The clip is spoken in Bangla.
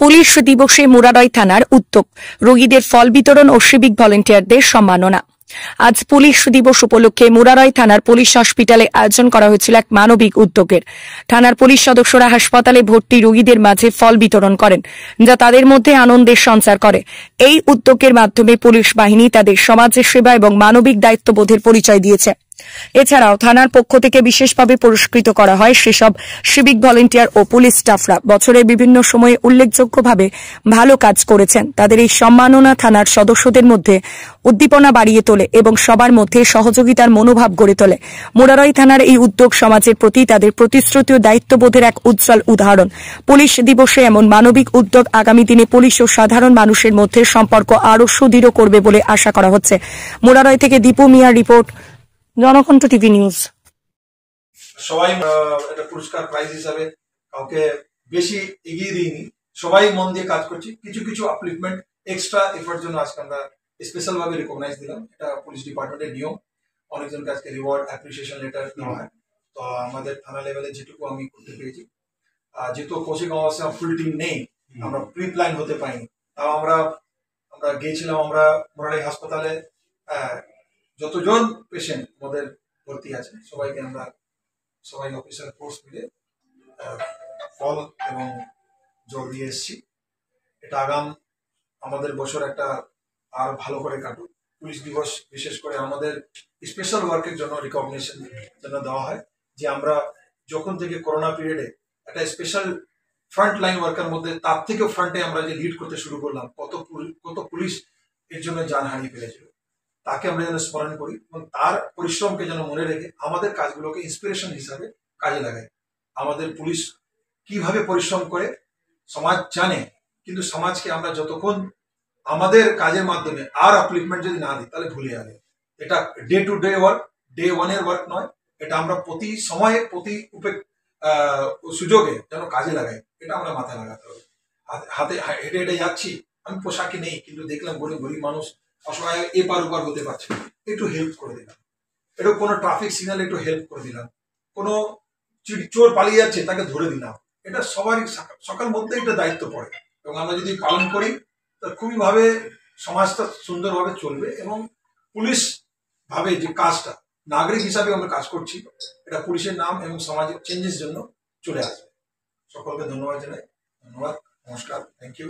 পুলিশ দিবসে মুরারই থানার উদ্যোগ, রোগীদের ফল বিতরণ ও সিভিক ভলেন্টিয়ারদের সম্মাননা। আজ পুলিশ দিবস উপলক্ষে মুরারই থানার পুলিশ হসপিটালে আয়োজন করা হয়েছিল এক মানবিক উদ্যোগের। থানার পুলিশ সদস্যরা হাসপাতালে ভর্তি রোগীদের মাঝে ফল বিতরণ করেন, যা তাদের মধ্যে আনন্দের সঞ্চার করে। এই উদ্যোগের মাধ্যমে পুলিশ বাহিনী তাদের সমাজের সেবা এবং মানবিক দায়িত্ববোধের পরিচয় দিয়েছে। এছাড়াও থানার পক্ষ থেকে বিশেষভাবে পুরস্কৃত করা হয় সেসব সিভিক ভলেন্টিয়ার ও পুলিশ স্টাফরা বছরের বিভিন্ন সময়ে উল্লেখযোগ্যভাবে ভালো কাজ করেছেন। তাদের এই সম্মাননা থানার সদস্যদের মধ্যে উদ্দীপনা বাড়িয়ে তোলে এবং সবার মধ্যে সহযোগিতার মনোভাব গড়ে তোলে। মুরারই থানার এই উদ্যোগ সমাজের প্রতি তাদের প্রতিশ্রুতি ও দায়িত্ববোধের এক উজ্জ্বল উদাহরণ। পুলিশ দিবসে এমন মানবিক উদ্যোগ আগামী দিনে পুলিশ ও সাধারণ মানুষের মধ্যে সম্পর্ক আরও সুদৃঢ় করবে বলে আশা করা হচ্ছে। মুরারই থেকে দীপু মিয়ার রিপোর্ট, জনকণ্ঠ টিভি নিউজ। সবাই একটা পুরস্কার প্রাইজ হিসাবে কাউকে বেশি এগিয়ে দিইনি, সবাই মন দিয়ে কাজ করছি। কিছু কিছু আপলিফমেন্ট এক্সট্রা এফোর্ট জন্য আজকে আমরা স্পেশাল ভাবে রিকগনাইজ দিলাম। এটা পুলিশ ডিপার্টমেন্টের নিয়ম, অনেকজনকে আজকে রিওয়ার্ড অ্যাপ্রিসিয়েশন লেটার দেওয়া হয়। তো আমাদের থানা লেভেলে যেটুকু আমি করতে পেরেছি, যেহেতু কোচিং অবস্থা ফুল টিম নেই, আমরা প্রি প্ল্যান হতে পারিনি, তাও আমরা গিয়েছিলাম। আমরা মুরারই হাসপাতালে যতজন পেশেন্ট আমাদের ভর্তি আছে সবাইকে আমরা সবাই অফিসার ফোর্স মিলে ফল এবং জল দিয়ে এসেছি। এটা আগাম আমাদের বছর একটা আর ভালো করে কাটুক। পুলিশ দিবস বিশেষ করে আমাদের স্পেশাল ওয়ার্কের জন্য রিকগনিশন জন্য দেওয়া হয়, যে আমরা যখন থেকে করোনা পিরিয়ডে একটা স্পেশাল ফ্রন্ট লাইন ওয়ার্কের মধ্যে তার থেকেও ফ্রন্টে আমরা যে লিড করতে শুরু করলাম, কত পুলিশ এর জন্য জান হারিয়ে ফেলেছিল, তাকে আমরা যেন স্মরণ করি এবং তার পরিশ্রমকে যেন মনে রেখে আমাদের কাজগুলোকে ইন্সপিরেশন হিসাবে কাজে লাগাই। আমাদের পুলিশ কিভাবে পরিশ্রম করে সমাজ জানে, কিন্তু সমাজকে আমরা যতক্ষণ আমাদের কাজের মাধ্যমে আর আপলিফমেন্ট যদি না দিই তাহলে ভুলে যাবে। এটা day to day work, day ওয়ানের ওয়ার্ক নয়, এটা আমরা প্রতি সময়ে প্রতি সুযোগে যেন কাজে লাগাই, এটা আমরা মাথায় লাগাতে হবে। হাতে হেঁটে হেঁটে যাচ্ছি, আমি পোশাকে নেই, কিন্তু দেখলাম গরিব মানুষ অসহায় এপার ওপার হতে পারছে, একটু হেল্প করে দিলাম। একটু কোনো ট্রাফিক সিগন্যাল একটু হেল্প করে দিলাম, কোনো চোর পালিয়ে যাচ্ছে তাকে ধরে দিলাম। এটা সবারই সকাল মধ্যে এটা দায়িত্ব পড়ে, এবং আমরা যদি পালন করি তা খুবই ভাবে সমাজটা সুন্দরভাবে চলবে। এবং পুলিশ ভাবে যে কাজটা নাগরিক হিসাবে আমরা কাজ করছি, এটা পুলিশের নাম এবং সমাজের চেঞ্জের জন্য চলে আসবে। সকলকে ধন্যবাদ জানাই। ধন্যবাদ, নমস্কার, থ্যাংক ইউ।